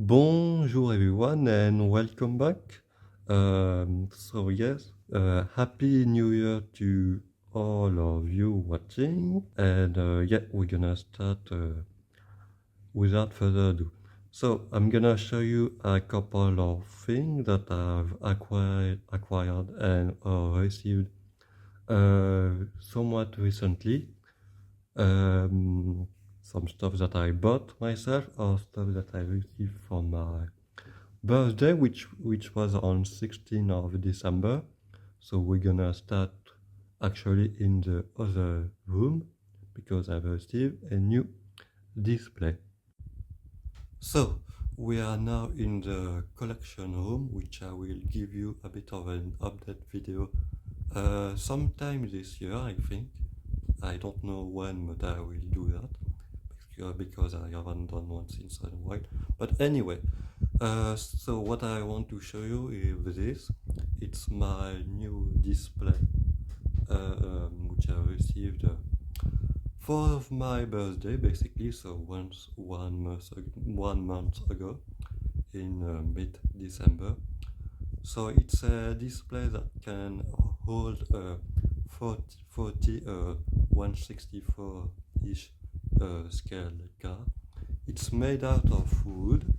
Bonjour everyone and welcome back. Happy New Year to all of you watching. And we're gonna start without further ado. So I'm gonna show you a couple of things that I've acquired and received somewhat recently. Some stuff that I bought myself or stuff that I received for my birthday, which was on 16th of December. So we're gonna start actually in the other room because I've received a new display. So we are now in the collection room, which I will give you a bit of an update video sometime this year, I think. I don't know when, but I will do that because I haven't done one since a while. But anyway, so what I want to show you is this. It's my new display, which I received for my birthday, basically. So one month ago, in mid-December. So it's a display that can hold a 164-ish scale car. It's made out of wood.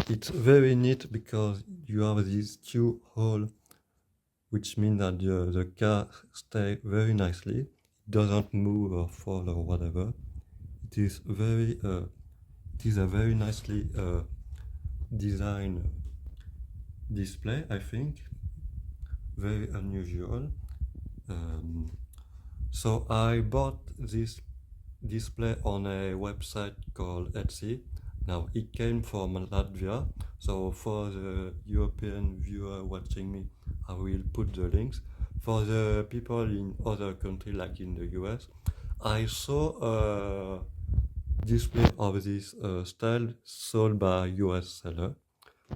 It's very neat because you have these two holes, which means that the car stays very nicely. It doesn't move or fall or whatever. It is a very nicely designed display, I think. Very unusual. So I bought this display on a website called Etsy. Now it came from Latvia, so for the European viewer watching me, I will put the links. For the people in other countries like in the US, I saw a display of this style sold by a US seller,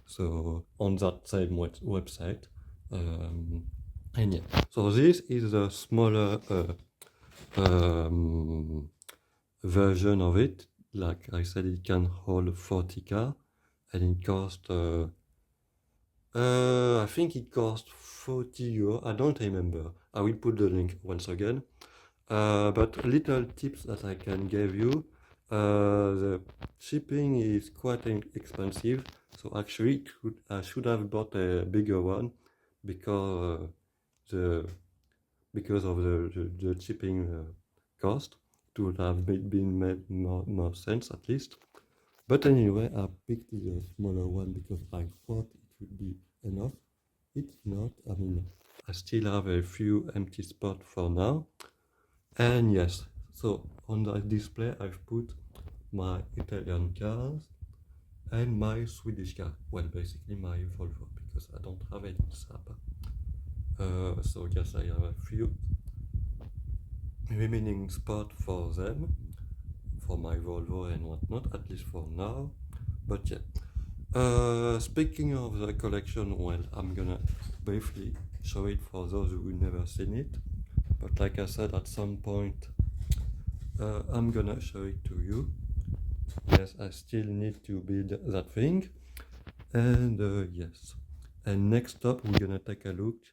so on that same website. And yeah, so this is a smaller version of it. Like I said, it can hold 40 car, and it cost I think it cost 40 euro. I don't remember. I will put the link once again. But little tips that I can give you. The shipping is quite expensive, so actually I should have bought a bigger one because of the shipping cost. It would have been made more sense at least. But anyway, I picked the smaller one because I thought it would be enough. It's not. I mean, I still have a few empty spots for now. And yes, so on the display I've put my Italian cars and my Swedish car. Well, basically my Volvo, because I don't have any Saab. So yes, I have a few remaining spots for them, for my Volvo and whatnot, at least for now. But yeah, speaking of the collection, well, I'm gonna briefly show it for those who never seen it. But like I said, at some point, I'm gonna show it to you. Yes, I still need to build that thing. And yes, and next up, we're gonna take a look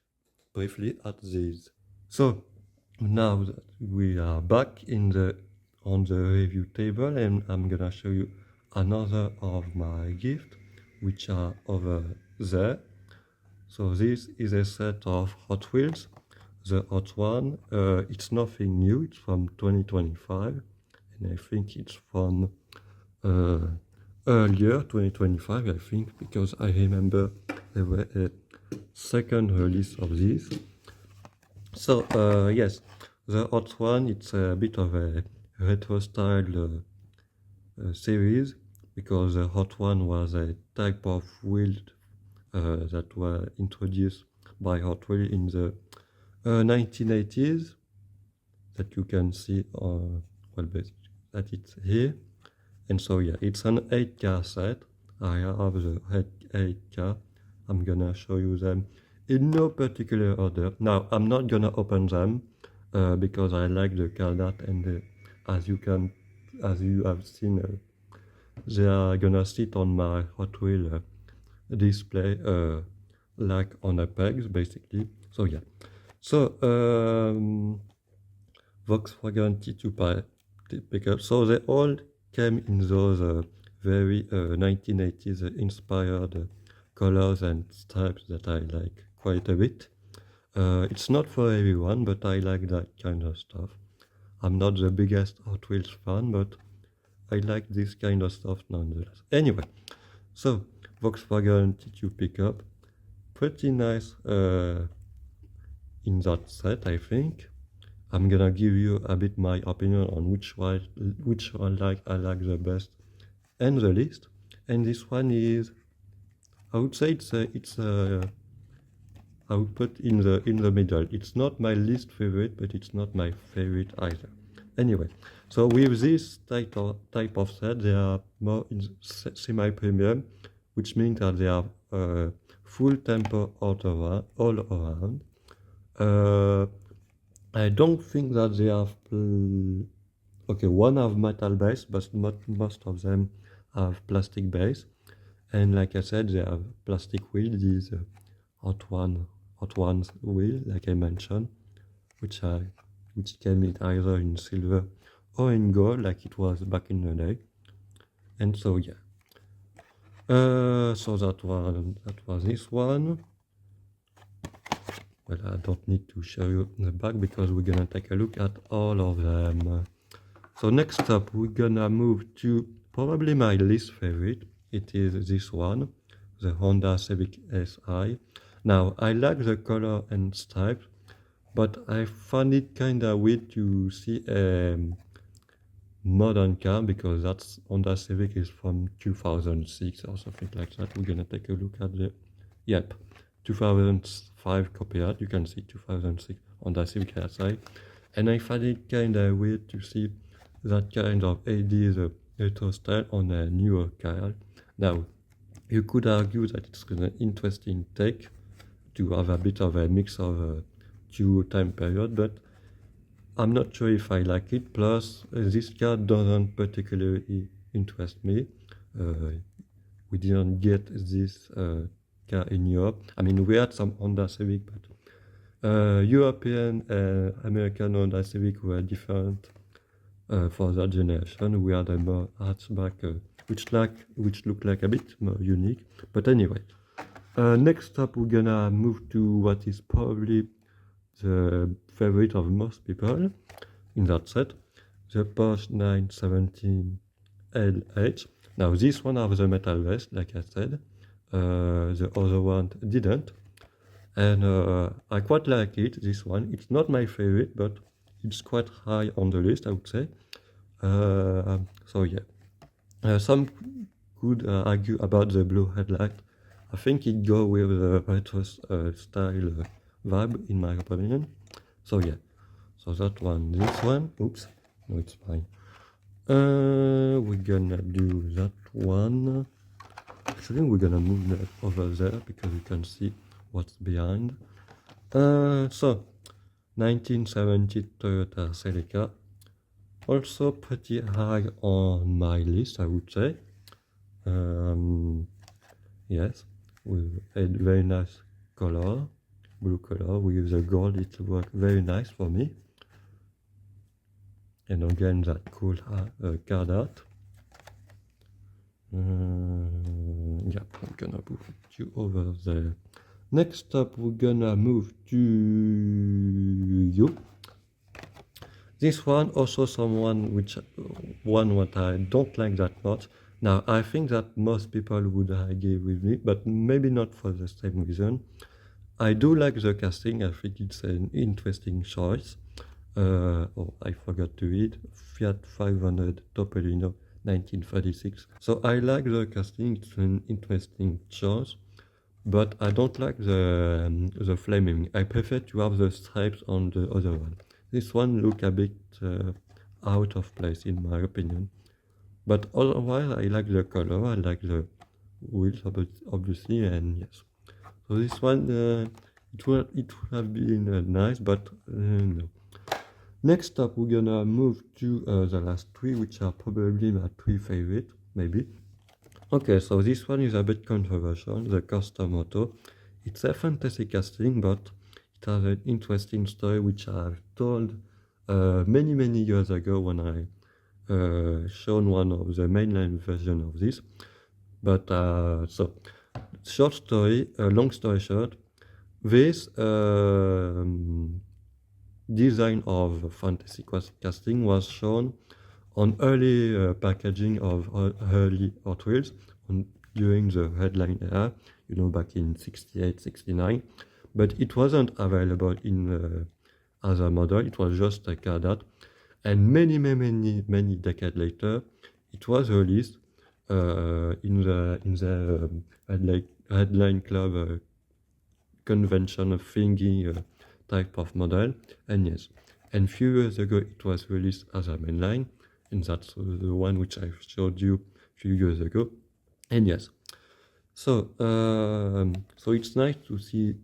briefly at these. So now that we are back on the review table, and I'm gonna show you another of my gifts, which are over there. So this is a set of Hot Wheels. The Hot one, it's nothing new, it's from 2025, and I think it's from earlier 2025, I think, because I remember there were a second release of this. So yes, the Hot one, it's a bit of a retro style series, because the Hot one was a type of wheel that were introduced by Hot Wheels in the 1980s, that you can see well, basically that it's here. And so yeah, it's an 8-car set. I have the 8 car. I'm gonna show you them in no particular order. Now I'm not gonna open them because I like the car art, and as you have seen they are gonna sit on my Hot Wheel display, like on a pegs, basically. So yeah. So Volkswagen T2 pickup. So they all came in those very 1980s inspired colors and stripes that I like quite a bit. It's not for everyone, but I like that kind of stuff. I'm not the biggest Hot Wheels fan, but I like this kind of stuff nonetheless. Anyway, so Volkswagen T2 pickup, pretty nice in that set, I think. I'm gonna give you a bit my opinion on which one I like the best and the least. And this one is, I would say I would put in the middle. It's not my least favorite, but it's not my favorite either. Anyway, so with this type of set, they are more in semi-premium, which means that they have full temper all around. I don't think that they have okay, one have metal base, but not most of them have plastic base. And like I said, they have plastic wheel, these hot ones wheel, like I mentioned, which came in either in silver or in gold, like it was back in the day. And so yeah. So that was this one. Well, I don't need to show you the back because we're gonna take a look at all of them. So next up, we're gonna move to probably my least favorite. It is this one, the Honda Civic Si. Now, I like the color and stripes, but I find it kinda weird to see a modern car because that's Honda Civic is from 2006 or something like that. We're gonna take a look at the, yep, 2005 copyright. You can see 2006 Honda Civic Si, and I find it kinda weird to see that kind of 80s retro style on a newer car. Now, you could argue that it's an interesting take to have a bit of a mix of two time period, but I'm not sure if I like it. Plus, this car doesn't particularly interest me. We didn't get this car in Europe. I mean, we had some Honda Civic, but European and American Honda Civic were different. For that generation, we had a more hatchback, which looked like a bit more unique. But anyway, next up, we're gonna move to what is probably the favorite of most people in that set, the Porsche 917 LH. Now this one has the metal vest, like I said. The other one didn't, and I quite like it. This one, it's not my favorite, but it's quite high on the list, I would say. So yeah, some could argue about the blue headlight. I think it goes with the retro style vibe, in my opinion. So yeah, so that one, this one, oops, no, it's fine. We're gonna do that one. Actually, we're gonna move that over there because you can see what's behind. So 1970 Toyota Celica, also pretty high on my list, I would say. Yes, with a very nice color, blue color with the gold. It worked very nice for me. And again, that cool card art. Yeah, I'm gonna move you over there. Next up, we're gonna move to you. This one also one what I don't like that much. Now, I think that most people would agree with me, but maybe not for the same reason. I do like the casting. I think it's an interesting choice. Oh, I forgot to read Fiat 500 Topolino 1936. So I like the casting. It's an interesting choice, but I don't like the flaming. I prefer to have the stripes on the other one. This one look a bit out of place in my opinion, but otherwise I like the color. I like the wheels obviously, and yes. So this one it would have been nice, but no. Next up, we're gonna move to the last three, which are probably my three favorite. maybe. Okay, so this one is a bit controversial, the custom auto. It's a fantasy casting, but it has an interesting story which I've told many years ago when I shown one of the mainline version of this. But so, short story, long story short, this design of fantasy casting was shown on early packaging of early Hot Wheels during the headline era, back in 68, 69. But it wasn't available in as a model, it was just a cadet. And many decades later, it was released in the headline club convention thingy type of model. And yes, and few years ago it was released as a mainline, and that's the one which I showed you a few years ago. And yes, so it's nice to see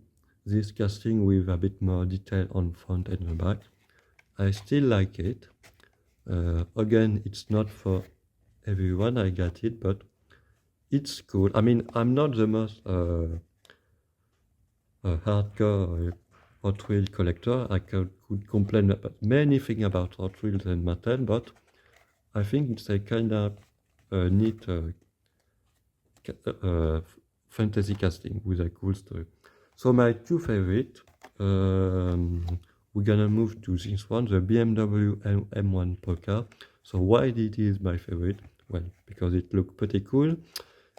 this casting with a bit more detail on front and the back. I still like it. Again, it's not for everyone, I get it, but it's cool. I mean, I'm not the most hardcore Hot Wheels collector. I could complain about many things about Hot Wheels and Mattel, but I think it's a kind of neat fantasy casting with a cool story. So my two favorite, we're gonna move to this one, the BMW M1 Polka. So why it is my favorite? Well, because it looked pretty cool,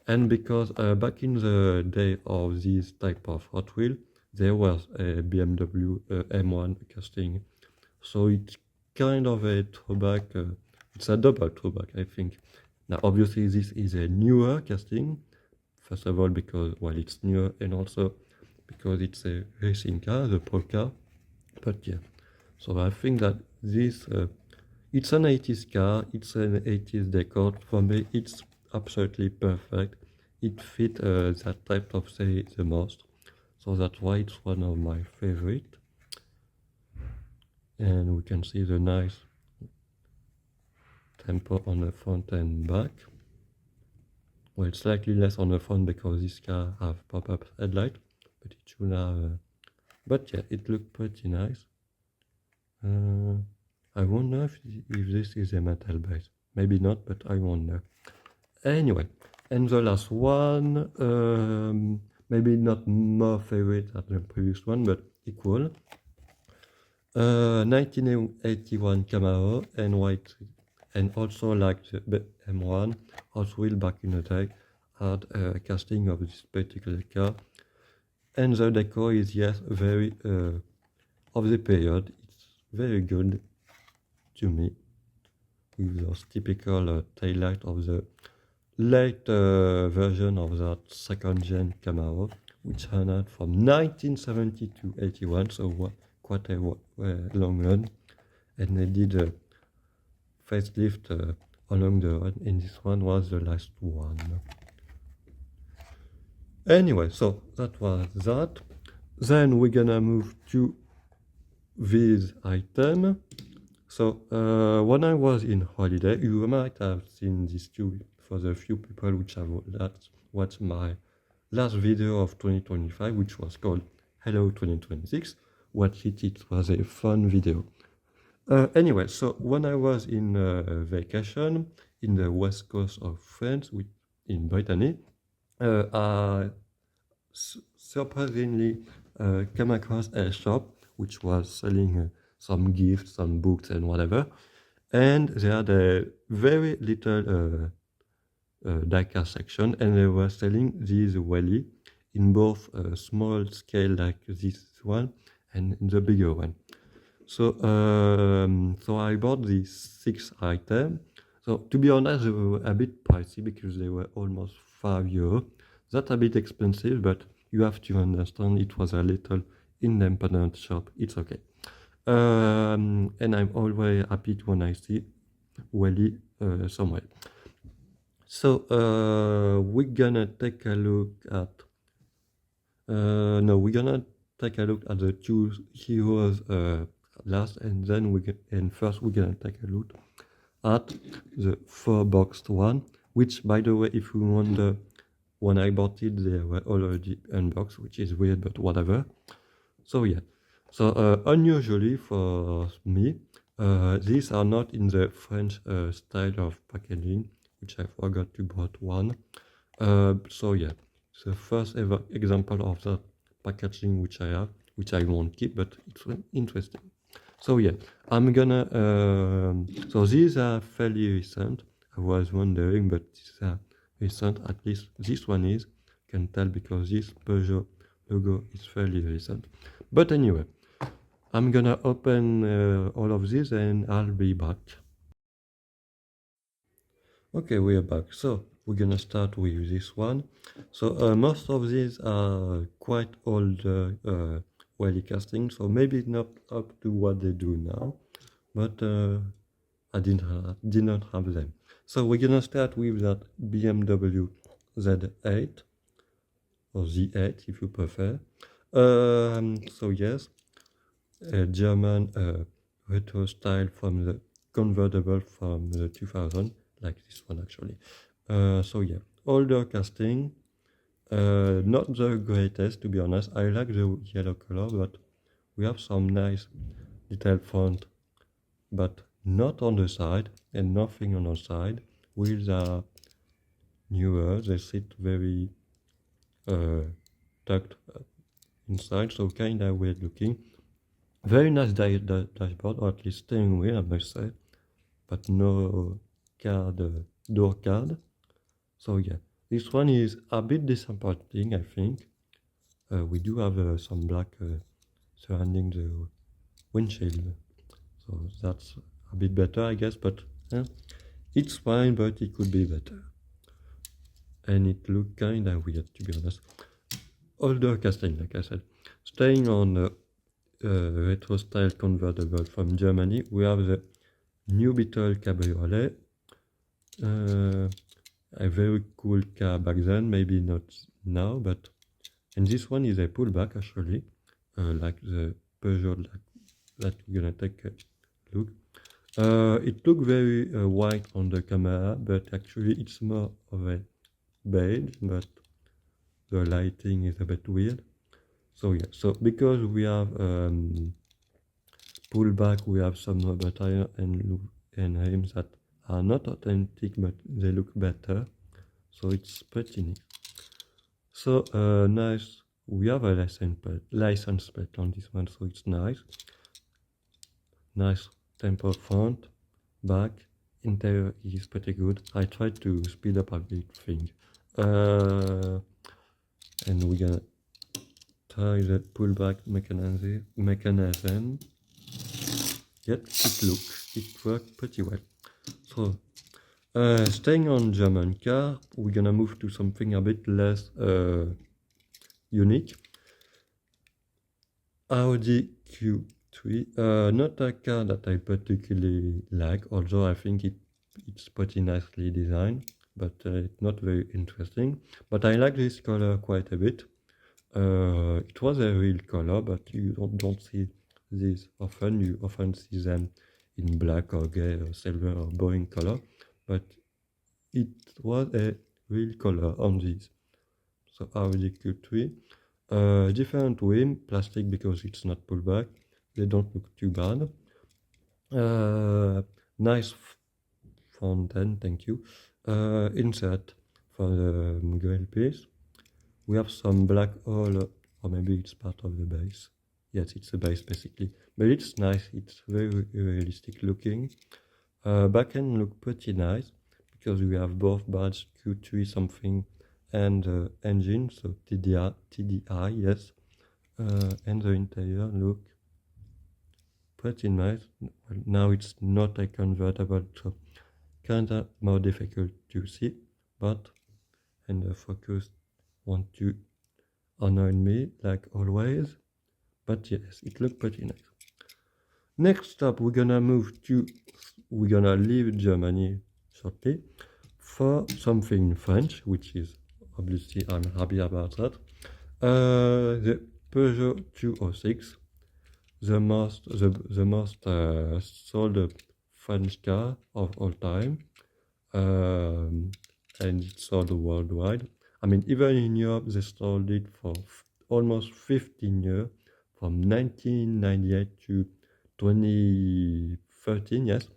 and because back in the day of this type of Hot Wheel, there was a BMW M1 casting. So it's kind of a throwback, it's a double throwback, I think. Now, obviously, this is a newer casting. First of all, because, well, it's newer, and also because it's a racing car, the Polka. But yeah, so I think that this, it's an 80s car, it's an 80s decor. For me, it's absolutely perfect. It fits that type of series the most. So that's why it's one of my favorite. And we can see the nice tempo on the front and back. Well, it's slightly less on the front because this car have pop-up headlight, but it should have. But yeah, it looked pretty nice. I wonder if this is a metal base. Maybe not, but I wonder. Anyway, and the last one, maybe not more favorite than the previous one, but equal. 1981 Camaro and white, and also like the M1, Hot Wheels back in the day had a casting of this particular car, and the decor is yes very of the period. It's very good to me, with those typical taillight of the late version of that second gen Camaro, which had from 1970 to 81, so quite a long run, and they did a facelift along the run, and this one was the last one. Anyway, so that was that. Then we're gonna move to this item. So when I was in holiday, you might have seen this too for the few people which have watched my last video of 2025, which was called Hello 2026. Watch it, it was a fun video. Anyway, so when I was in vacation in the west coast of France, in Brittany, I surprisingly came across a shop which was selling some gifts, some books, and whatever. And they had a very little diecast section, and they were selling these Welly in both small scale like this one and the bigger one. So so I bought these 6 items. So to be honest, they were a bit pricey because they were almost €5. That's a bit expensive, but you have to understand it was a little independent shop. It's okay. And I'm always happy when I see Welly somewhere. So we're gonna take a look at we're gonna take a look at the 2 heroes last, and then first we're gonna take a look at the 4-boxed one, which, by the way, if you wonder, when I bought it, they were already unboxed, which is weird, but whatever. So yeah, so unusually for me, these are not in the French style of packaging, which I forgot to bought one. So yeah, it's the first ever example of that packaging which I have, which I won't keep, but it's interesting. So yeah, I'm gonna, so these are fairly recent. I was wondering, but these are recent, at least this one is, can tell because this Peugeot logo is fairly recent. But anyway, I'm gonna open all of these and I'll be back. Okay, we are back. So we're gonna start with this one. So most of these are quite old Welly casting, so maybe not up to what they do now, but I did not have them. So we're gonna start with that BMW Z8 or Z8 if you prefer. So yes, a German retro style from the convertible from the 2000, like this one actually. So yeah, older casting, not the greatest to be honest. I like the yellow color, but we have some nice detailed font, but not on the side and nothing on the side. Wheels are newer, they sit very tucked inside, so kinda weird looking. Very nice dashboard, or at least steering wheel, I must say, but no card, door card. So yeah, this one is a bit disappointing, I think. We do have some black surrounding the windshield, so that's a bit better, I guess, but it's fine, but it could be better. And it looked kinda weird, to be honest. Older casting, like I said. Staying on the retro style convertible from Germany, we have the new Beetle Cabriolet. A very cool car back then, maybe not now, but and this one is a pullback actually, like the Peugeot that we're gonna take a look. It looks very white on the camera, but actually it's more of a beige, but the lighting is a bit weird. So yeah, so because we have pullback, we have some rubber tire and rims that are not authentic, but they look better. So it's pretty neat. So nice. We have a license plate on this one, so it's nice. Nice temple front, back, interior is pretty good. I tried to speed up a bit thing. And we're gonna try the pullback mechanism. Yep, it worked pretty well. So staying on German car, we're gonna move to something a bit less unique. Audi Q3, not a car that I particularly like, although I think it's pretty nicely designed, but it's not very interesting. But I like this color quite a bit. It was a real color, but you don't see this often. You often see them in black or gray or silver or boring color, but it was a real color on this. So Audi Q3. Different rim, plastic because it's not pullback. They don't look too bad. Nice front end, thank you. Insert for the grill piece. We have some black hole, or maybe it's part of the base. Yes, it's the base basically, but it's nice. It's very realistic looking. Back end look pretty nice because we have both badge Q3 something and engine, so TDI, yes. And the interior look pretty nice. Well, now it's not a convertible, so kinda more difficult to see, but and the focus want to annoy me like always, but yes, it looked pretty nice. Next up, we're gonna leave Germany shortly for something French, which is obviously I'm happy about that. The Peugeot 206, the most sold French car of all time. and it's sold worldwide. I mean, even in Europe, they sold it for almost 15 years, from 1998 to 2013, yes.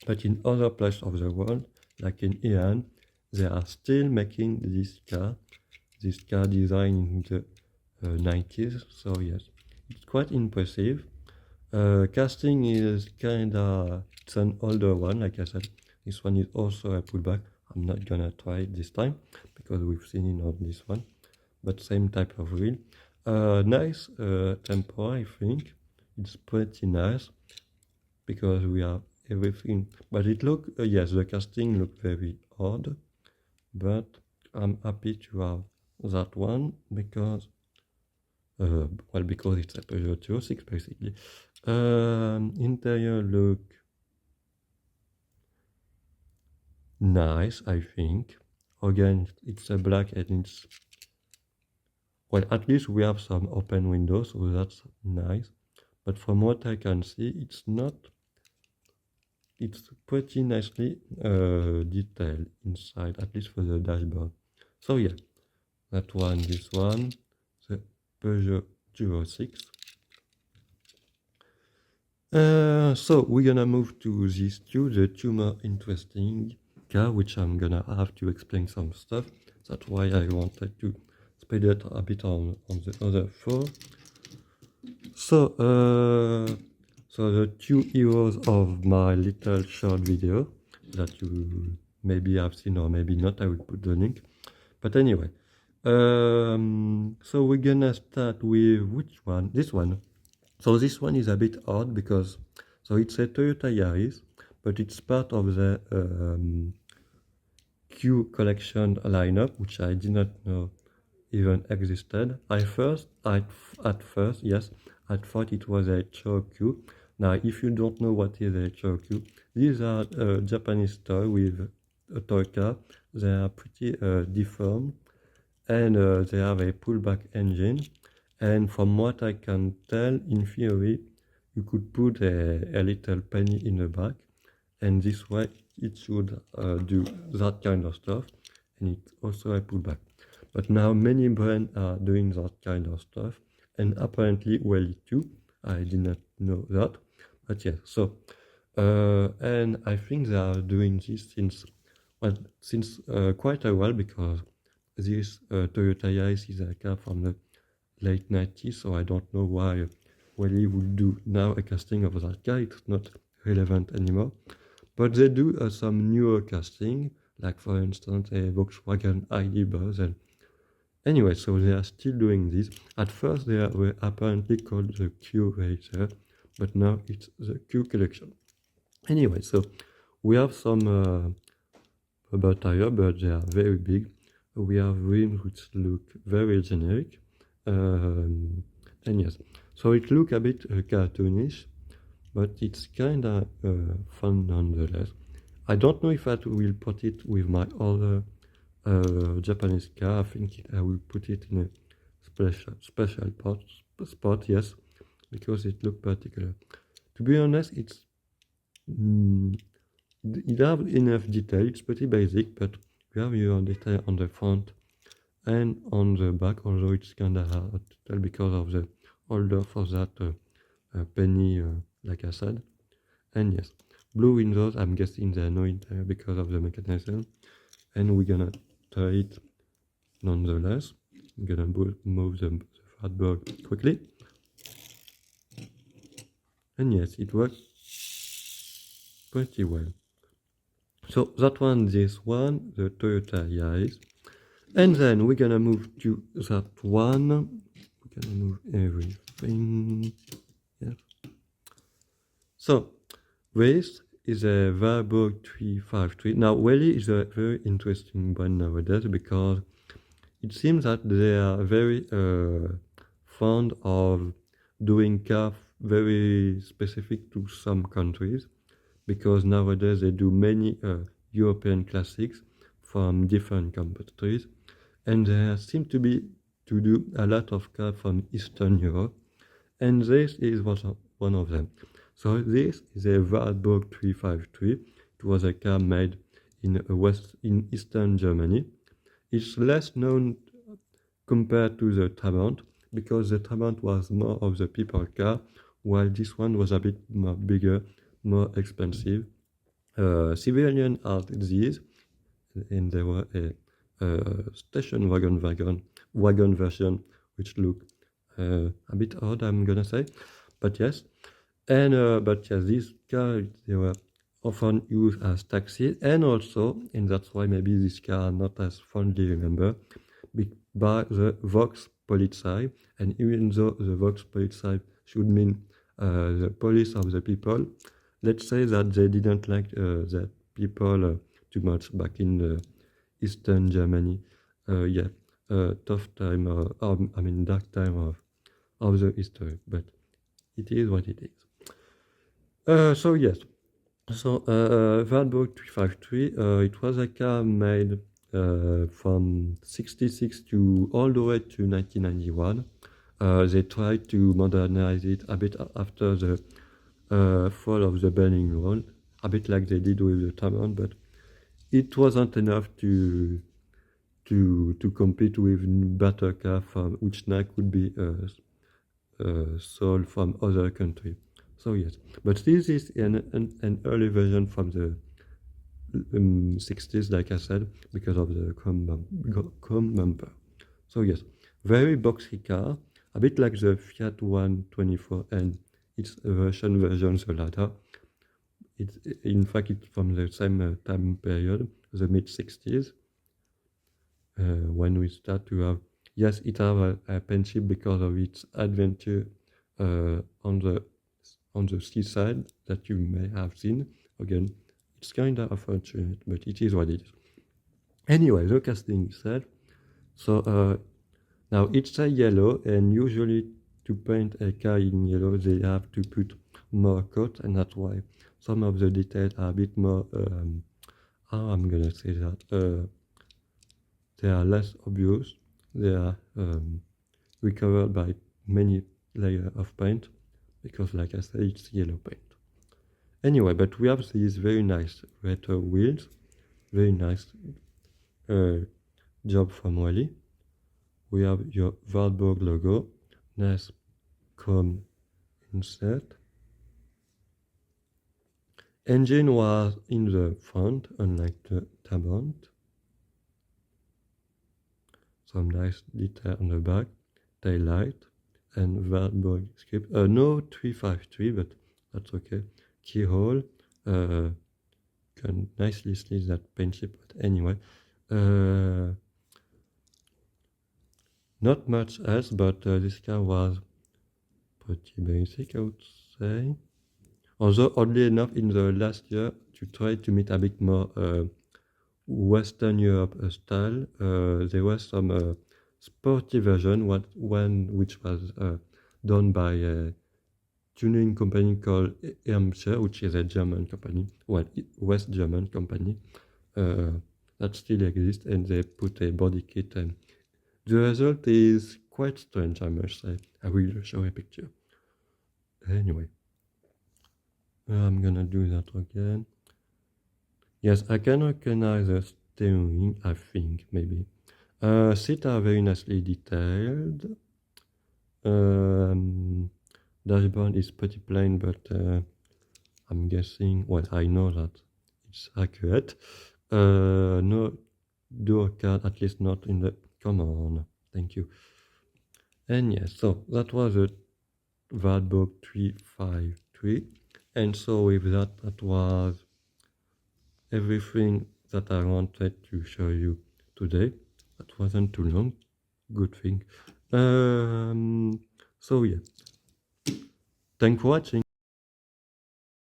But in other places of the world, like in Iran, they are still making this car design in the 90s. So yes, it's quite impressive. Casting is kinda, it's an older one, like I said. This one is also a pullback. I'm not gonna try it this time because we've seen it on this one, but same type of wheel. Nice tempo, I think. It's pretty nice because we have everything. But it look, yes, the casting look very odd, but I'm happy to have that one because, well, because it's a Peugeot 206 basically. Interior look nice, I think. Again, it's a black and it's, well, at least we have some open windows, so that's nice. But from what I can see, it's not, it's pretty nicely detailed inside, at least for the dashboard. So yeah, that one, this one, the Peugeot 206. So we're gonna move to these two, the two more interesting car, which I'm gonna have to explain some stuff. That's why I wanted to speed it a bit on the other four. So, so the two heroes of my little short video that you maybe have seen or maybe not, I will put the link. But anyway, so we're gonna start with which one? This one. So this one is a bit odd because, so it's a Toyota Yaris, but it's part of the Q collection lineup, which I did not know even existed. At first, yes, I thought it was a Q. Now, if you don't know what is a Q, these are Japanese toy with a toy car. They are pretty deformed, and they have a pullback engine. And from what I can tell, in theory, you could put a little penny in the back, and this way it should do that kind of stuff, and it's also a pullback. But now many brands are doing that kind of stuff, and apparently Welly too. I did not know that, but yes. So, and I think they are doing this since quite a while, because this Toyota Yaris is a car from the late 90s, so I don't know why Welly would do now a casting of that car. It's not relevant anymore. But they do some newer casting, like for instance a Volkswagen ID Buzz. And anyway, so they are still doing this. At first they were apparently called the Q Racer, but now it's the Q Collection. Anyway, so we have some rubber tire, but they are very big. We have rims which look very generic. And yes, so it looks a bit cartoonish, but it's kinda fun nonetheless. I don't know if I will put it with my other Japanese car. I think I will put it in a special spot, yes, because it looks particular. To be honest, it have enough detail. It's pretty basic, but you have your detail on the front and on the back, although it's kinda hard to tell because of the holder for that penny, like I said. And yes, blue windows, I'm guessing they're no interior because of the mechanism, and we're gonna try it nonetheless. I'm gonna move the Wartburg quickly, and yes, it works pretty well. So that one, this one, the Toyota Yaris. And then we're gonna move to that one. We're gonna move everything. Yes. So this is a Wartburg 353. Now Welly is a very interesting brand nowadays because it seems that they are very fond of doing cars very specific to some countries, because nowadays they do many European classics from different countries, and they seem to do a lot of cars from Eastern Europe, and this is one of them. So this is a Wartburg 353. It was a car made in Eastern Germany. It's less known compared to the Trabant because the Trabant was more of the people car, while this one was a bit more bigger, more expensive. Civilian had these, and there were a station wagon version, which looked a bit odd, I'm gonna say, but yes. And but yeah, these cars, they were often used as taxis, and also, and that's why maybe these cars are not as fondly remembered, by the Volkspolizei. And even though the Volkspolizei should mean the police of the people, let's say that they didn't like that people too much back in Eastern Germany. Yeah, tough time, I mean dark time of the history, but it is what it is. So yes, so Wartburg 353, it was a car made from 66 to all the way to 1991. They tried to modernize it a bit after the fall of the Berlin Wall, a bit like they did with the Trabant, but it wasn't enough to compete with better car from which now could be sold from other countries. So yes, but this is an early version from the 60s, like I said, because of the chrome bumper. So yes, very boxy car, a bit like the Fiat 124 and its version the latter. It's in fact it's from the same time period, the mid 60s, when we start to have, yes, it have a penship because of its adventure on the seaside that you may have seen. Again, it's kind of unfortunate, but it is what it is. Anyway, the casting said, so now it's a yellow, and usually to paint a car in yellow, they have to put more coat, and that's why some of the details are a bit more, how I'm gonna say that, they are less obvious. They are recovered by many layers of paint, because like I said, it's yellow paint. Anyway, but we have these very nice retro wheels, very nice job from Welly. We have your Wartburg logo, nice chrome insert. Engine was in the front, unlike the Trabant. Some nice detail on the back, tail light, and Wartburg script. No 353, but that's okay. Keyhole, can nicely see that paint chip, but anyway. Not much else, but this car was pretty basic, I would say. Although oddly enough, in the last year, to try to meet a bit more Western Europe style, there was some sporty version, which was done by a tuning company called Irmscher, which is a German company, well, West German company, that still exists, and they put a body kit, and the result is quite strange, I must say. I will show a picture. Anyway, I'm gonna do that again. Yes, I can recognize the steering, I think, maybe. Seats are very nicely detailed. Dashboard is pretty plain, but I'm guessing, well, I know that it's accurate. No door card, at least not in the, come on, thank you. And yes, so that was a Wartburg 353. And so with that, that was everything that I wanted to show you today. That wasn't too long, good thing. So yeah, thanks for watching.